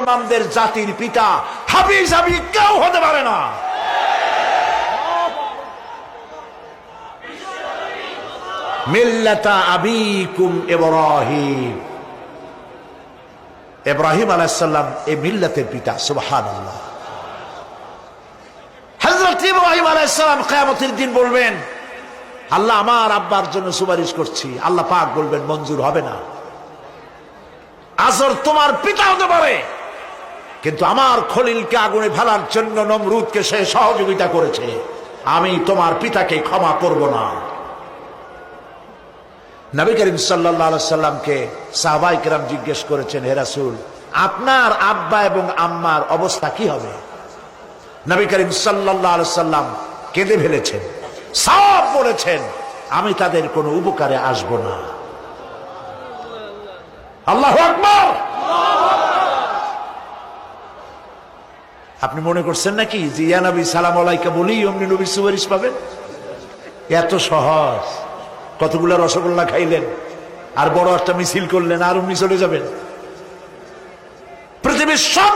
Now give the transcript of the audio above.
মুসলমানদের জাতির পিতা হাফিজ আমি কেউ হতে পারে না। মিল্লাতা আবিকুম ইব্রাহিম, ইব্রাহিম আলাইহিস সালাম এই মিল্লাতের পিতা। সুবহানাল্লাহ। হযরত ইব্রাহিম আলাইহিস সালাম কিয়ামতের দিন বলবেন, আল্লাহ আমার আব্বার জন্য সুপারিশ করছি। আল্লাহ পাক বলবেন মঞ্জুর হবে না। আজর তোমার পিতা হতে পারে, কিন্তু আমার খলিলকে আগুনে ফেলার জন্য নমরুদকে সে সহযোগিতা করেছে, আমি তোমার পিতাকে ক্ষমা করব না। নবী করিম সাল্লাল্লাহু আলাইহি সাল্লামকে সাহাবায়ে কেরাম জিজ্ঞেস করেছেন, হে রাসূল, আপনার আব্বা এবং আম্মার অবস্থা কি হবে? নবী করিম সাল্লাল্লাহু আলাইহি সাল্লাম কেঁদে ফেলেছেন, সব বলেছেন, আমি তাদের কোনো উপকারে আসব না। আল্লাহু আকবার। আপনি মনে করছেন নাকি যে ইয়া নবী সালাম আলাইকা বলি অমনি নবীর সুপারিশ পাবেন? এত সহজ। কতগুলো রসগোল্লা খাইলেন আর বড় একটা মিছিল করলেন আর অমনি চলে যাবেন? পৃথিবীর সব